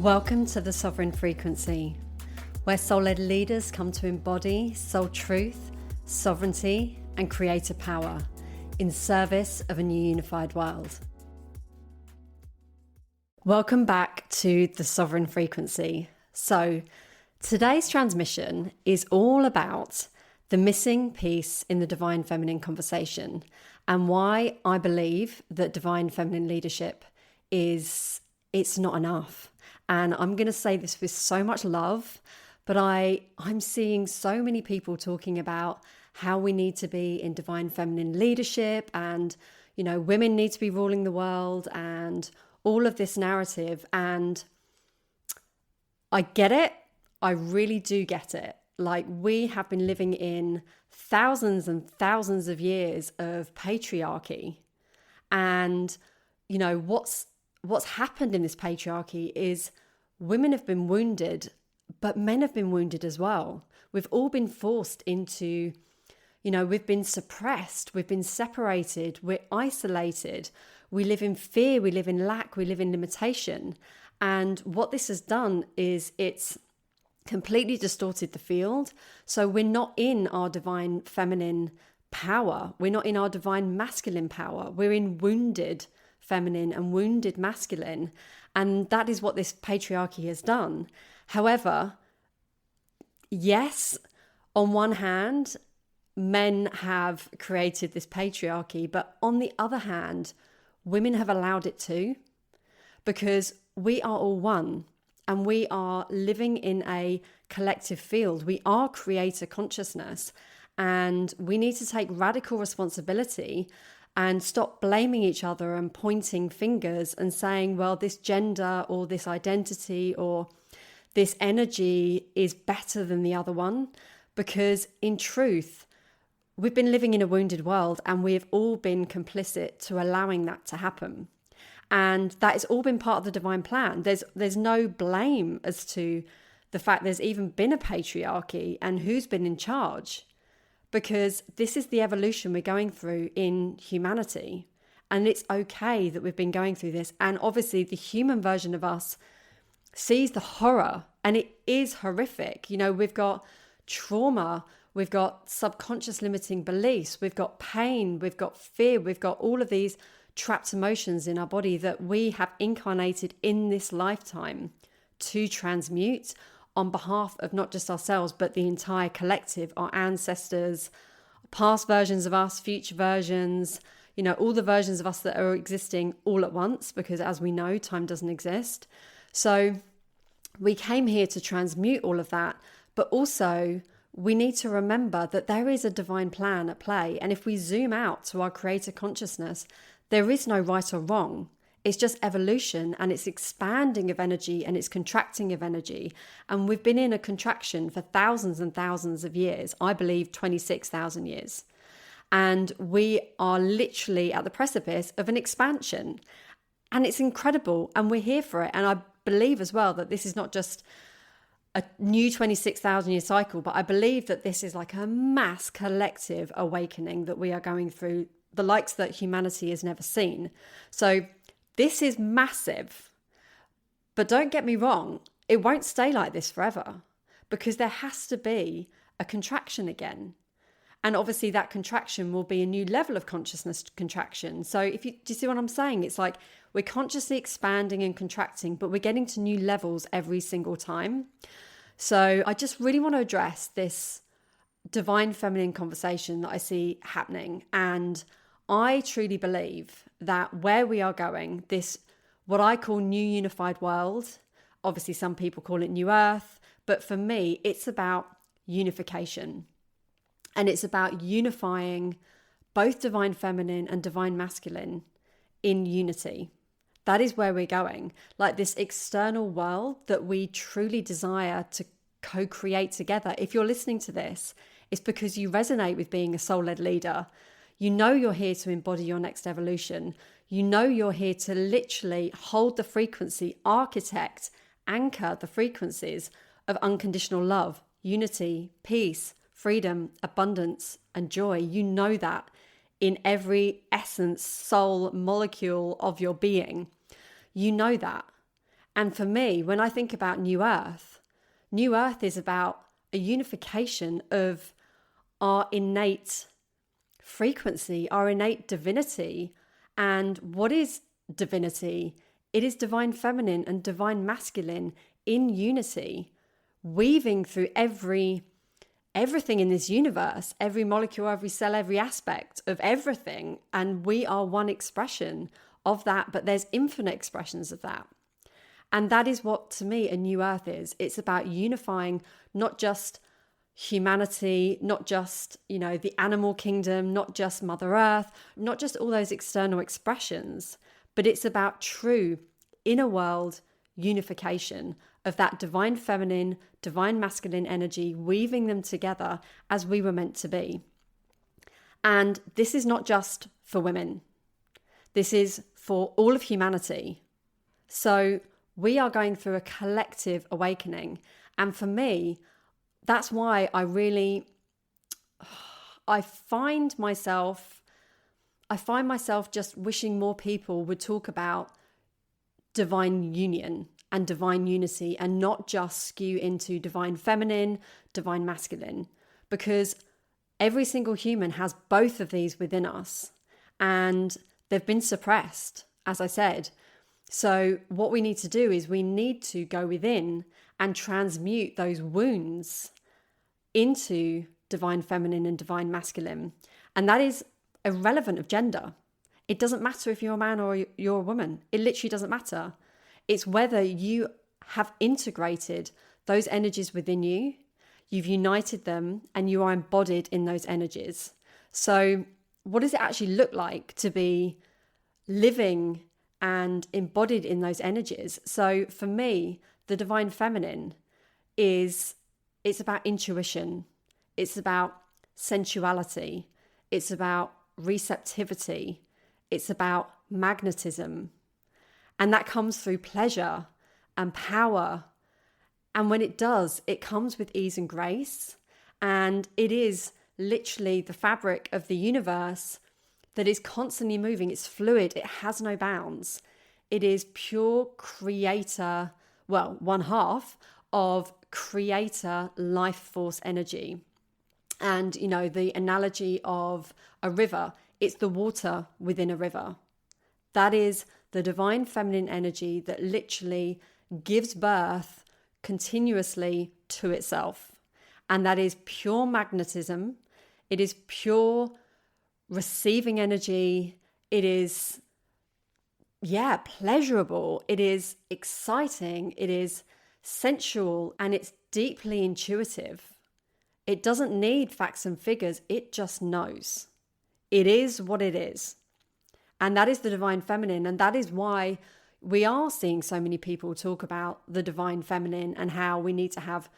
Welcome to the Sovereign Frequency, where soul-led leaders come to embody soul truth, sovereignty, and creator power in service of a new unified world. Welcome back to the Sovereign Frequency. So, today's transmission is all about the missing piece in the divine feminine conversation and why I believe that divine feminine leadership it's not enough. And I'm going to say this with so much love, but I'm seeing so many people talking about how we need to be in divine feminine leadership and, women need to be ruling the world and all of this narrative. And I get it. I really do get it. Like, we have been living in thousands and thousands of years of patriarchy. And, what's happened in this patriarchy is women have been wounded, but men have been wounded as well. We've all been forced into, we've been suppressed, we've been separated, we're isolated, we live in fear, we live in lack, we live in limitation. And what this has done is it's completely distorted the field. So we're not in our divine feminine power. We're not in our divine masculine power. We're in wounded feminine and wounded masculine. And that is what this patriarchy has done. However, yes, on one hand, men have created this patriarchy, but on the other hand, women have allowed it too, because we are all one and we are living in a collective field. We are creator consciousness, and we need to take radical responsibility and stop blaming each other and pointing fingers and saying, well, this gender or this identity or this energy is better than the other one. Because in truth, we've been living in a wounded world and we've all been complicit to allowing that to happen. And that has all been part of the divine plan. There's no blame as to the fact there's even been a patriarchy and who's been in charge. Because this is the evolution we're going through in humanity. And it's okay that we've been going through this. And obviously the human version of us sees the horror, and it is horrific. We've got trauma, we've got subconscious limiting beliefs, we've got pain, we've got fear, we've got all of these trapped emotions in our body that we have incarnated in this lifetime to transmute on behalf of not just ourselves, but the entire collective, our ancestors, past versions of us, future versions, all the versions of us that are existing all at once, because as we know, time doesn't exist. So we came here to transmute all of that, but also we need to remember that there is a divine plan at play. And if we zoom out to our creator consciousness, there is no right or wrong. It's just evolution, and it's expanding of energy and it's contracting of energy. And we've been in a contraction for thousands and thousands of years. I believe 26,000 years. And we are literally at the precipice of an expansion. And it's incredible. And we're here for it. And I believe as well that this is not just a new 26,000 year cycle, but I believe that this is like a mass collective awakening that we are going through, the likes that humanity has never seen. So this is massive, but don't get me wrong, it won't stay like this forever, because there has to be a contraction again. And obviously that contraction will be a new level of consciousness contraction. So do you see what I'm saying? It's like we're consciously expanding and contracting, but we're getting to new levels every single time. So I just really want to address this divine feminine conversation that I see happening. And I truly believe that where we are going, this, what I call new unified world, obviously some people call it new earth, but for me, it's about unification. And it's about unifying both divine feminine and divine masculine in unity. That is where we're going. Like this external world that we truly desire to co-create together. If you're listening to this, it's because you resonate with being a soul-led leader. You're here to embody your next evolution. You're here to literally hold the frequency, architect, anchor the frequencies of unconditional love, unity, peace, freedom, abundance, and joy. You know that in every essence, soul, molecule of your being. You know that. And for me, when I think about New Earth is about a unification of our innate frequency, our innate divinity. And what is divinity? It is divine feminine and divine masculine in unity, weaving through everything in this universe, every molecule, every cell, every aspect of everything. And we are one expression of that, but there's infinite expressions of that. And that is what, to me, a new earth is. It's about unifying not just humanity, not just, the animal kingdom, not just Mother Earth, not just all those external expressions, but it's about true inner world unification of that divine feminine, divine masculine energy, weaving them together as we were meant to be. And this is not just for women. This is for all of humanity. So we are going through a collective awakening. And for me, that's why I find myself just wishing more people would talk about divine union and divine unity and not just skew into divine feminine, divine masculine, because every single human has both of these within us and they've been suppressed, as I said. So what we need to do is we need to go within and transmute those wounds into divine feminine and divine masculine. And that is irrelevant of gender. It doesn't matter if you're a man or you're a woman. It literally doesn't matter. It's whether you have integrated those energies within you, you've united them, and you are embodied in those energies. So what does it actually look like to be living and embodied in those energies? So for me, the divine feminine it's about intuition. It's about sensuality. It's about receptivity. It's about magnetism. And that comes through pleasure and power. And when it does, it comes with ease and grace. And it is literally the fabric of the universe that is constantly moving. It's fluid. It has no bounds. It is pure creator, one half of creator life force energy. And, the analogy of a river, it's the water within a river. That is the divine feminine energy that literally gives birth continuously to itself. And that is pure magnetism. It is pure receiving energy. It is, pleasurable. It is exciting. It is sensual, and it's deeply intuitive. It doesn't need facts and figures. It just knows. It is what it is. And that is the divine feminine. And that is why we are seeing so many people talk about the divine feminine and how we need to have,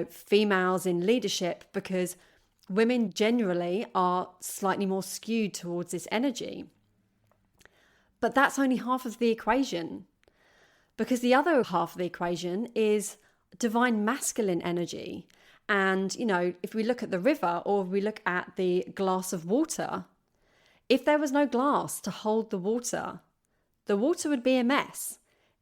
females in leadership, because women generally are slightly more skewed towards this energy. But that's only half of the equation, because the other half of the equation is divine masculine energy. And, if we look at the river or we look at the glass of water, if there was no glass to hold the water would be a mess.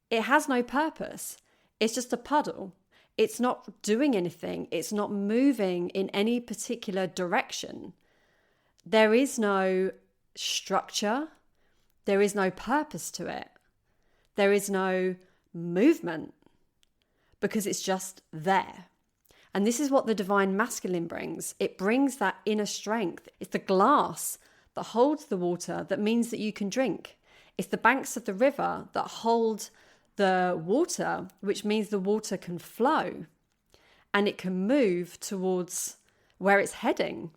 It has no purpose. It's just a puddle. It's not doing anything. It's not moving in any particular direction. There is no structure. There is no purpose to it. There is no movement, because it's just there. And this is what the divine masculine brings. It brings that inner strength. It's the glass that holds the water that means that you can drink. It's the banks of the river that hold the water, which means the water can flow and it can move towards where it's heading.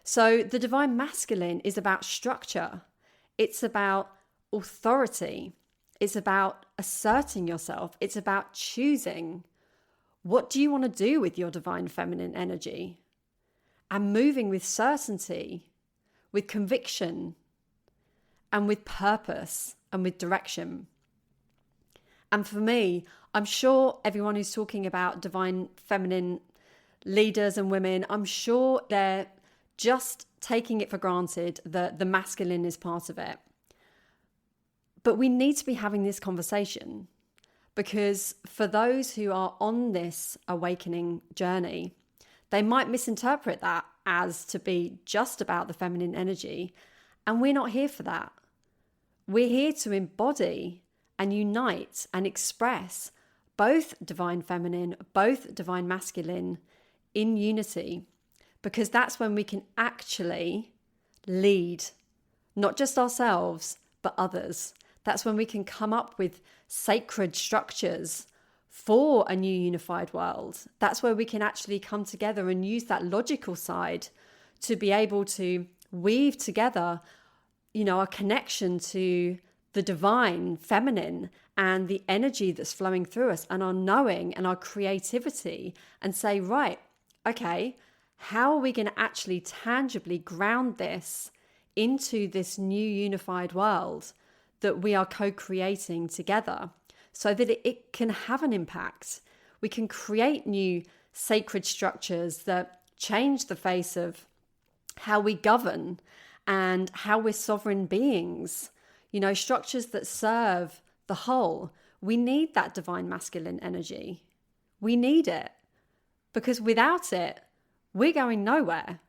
So the divine masculine is about structure. It's about authority. It's about asserting yourself. It's about choosing. What do you want to do with your divine feminine energy? And moving with certainty, with conviction, and with purpose, and with direction. And for me, I'm sure everyone who's talking about divine feminine leaders and women, I'm sure they're just taking it for granted that the masculine is part of it. But we need to be having this conversation, Because for those who are on this awakening journey, they might misinterpret that as to be just about the feminine energy. And we're not here for that. We're here to embody and unite and express both divine feminine, both divine masculine in unity, because that's when we can actually lead not just ourselves, but others. That's when we can come up with sacred structures for a new unified world. That's where we can actually come together and use that logical side to be able to weave together, a connection to the divine feminine and the energy that's flowing through us and our knowing and our creativity, and say, right, okay, how are we going to actually tangibly ground this into this new unified world that we are co-creating together so that it can have an impact? We can create new sacred structures that change the face of how we govern and how we're sovereign beings, structures that serve the whole. We need that divine masculine energy. We need it, because without it, we're going nowhere.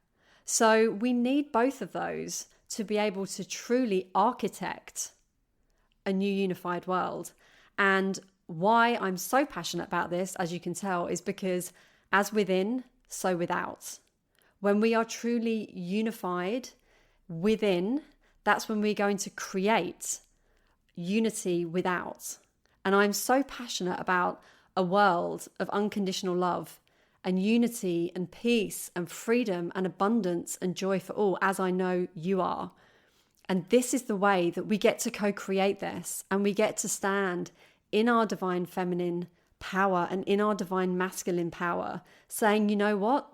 So we need both of those to be able to truly architect a new unified world. And why I'm so passionate about this, as you can tell, is because as within, so without. When we are truly unified within, that's when we're going to create unity without. And I'm so passionate about a world of unconditional love and unity and peace and freedom and abundance and joy for all, as I know you are. And this is the way that we get to co-create this, and we get to stand in our divine feminine power and in our divine masculine power, saying, you know what?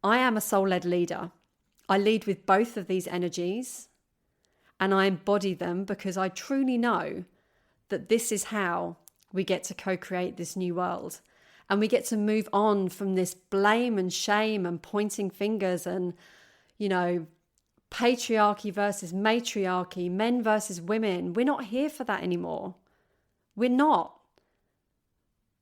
I am a soul-led leader. I lead with both of these energies, and I embody them because I truly know that this is how we get to co-create this new world. And we get to move on from this blame and shame and pointing fingers and, patriarchy versus matriarchy, men versus women. We're not here for that anymore. We're not.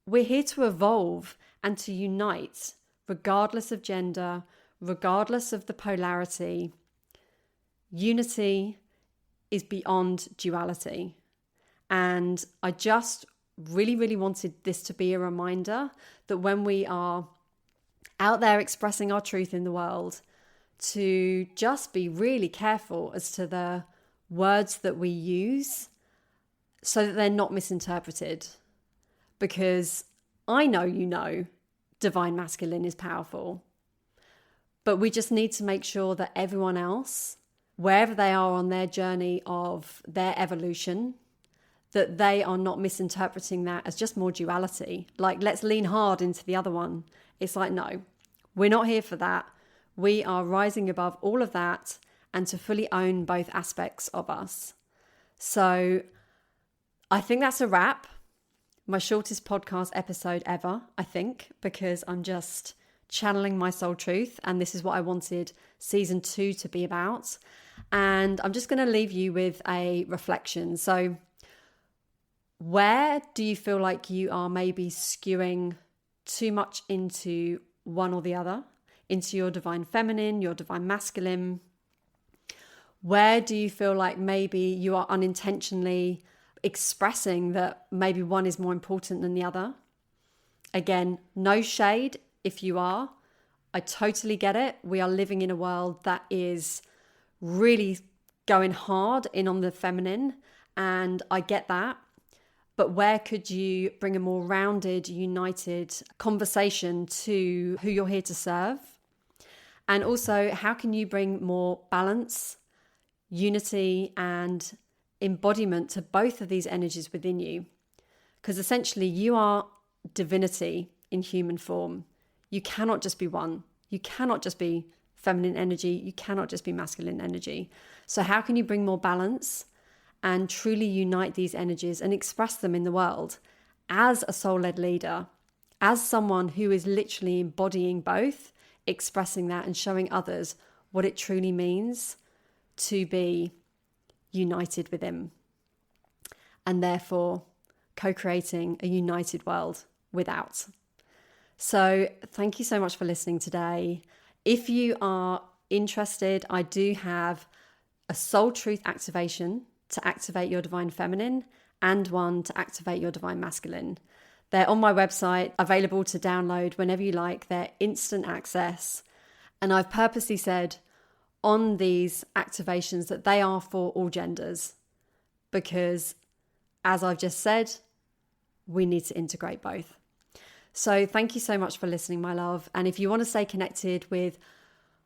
We're here to evolve and to unite, regardless of gender, regardless of the polarity. Unity is beyond duality. And I just really, really wanted this to be a reminder that when we are out there expressing our truth in the world, to just be really careful as to the words that we use so that they're not misinterpreted. Because I know divine masculine is powerful, but we just need to make sure that everyone else, wherever they are on their journey of their evolution, that they are not misinterpreting that as just more duality. Like, let's lean hard into the other one. It's like, no, we're not here for that. We are rising above all of that and to fully own both aspects of us. So I think that's a wrap. My shortest podcast episode ever, I think, because I'm just channeling my soul truth. And this is what I wanted season 2 to be about. And I'm just going to leave you with a reflection. So where do you feel like you are maybe skewing too much into one or the other? Into your divine feminine, your divine masculine? Where do you feel like maybe you are unintentionally expressing that maybe one is more important than the other? Again, no shade if you are. I totally get it. We are living in a world that is really going hard in on the feminine, and I get that. But where could you bring a more rounded, united conversation to who you're here to serve? And also, how can you bring more balance, unity, and embodiment to both of these energies within you? Because essentially, you are divinity in human form. You cannot just be one. You cannot just be feminine energy. You cannot just be masculine energy. So how can you bring more balance and truly unite these energies and express them in the world as a soul-led leader, as someone who is literally embodying both, expressing that and showing others what it truly means to be united with him, and therefore co-creating a united world without. So thank you so much for listening today. If you are interested, I do have a soul truth activation to activate your divine feminine and one to activate your divine masculine. They're on my website, available to download whenever you like. They're instant access. And I've purposely said on these activations that they are for all genders, because as I've just said, we need to integrate both. So thank you so much for listening, my love. And if you want to stay connected with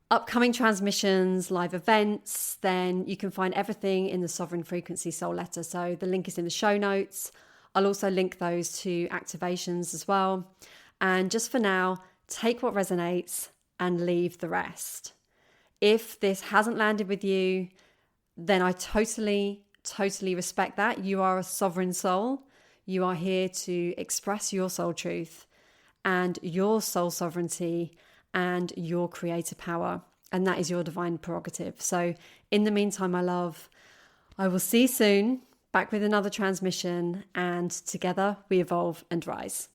upcoming transmissions, live events, then you can find everything in the Sovereign Frequency Soul Letter. So the link is in the show notes. I'll also link those to activations as well. And just for now, take what resonates and leave the rest. If this hasn't landed with you, then I totally respect that. You are a sovereign soul. You are here to express your soul truth and your soul sovereignty and your creator power. And that is your divine prerogative. So in the meantime, my love, I will see you soon, back with another transmission, and together we evolve and rise.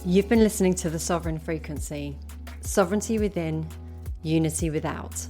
You've been listening to The Sovereign Frequency. Sovereignty within, unity without.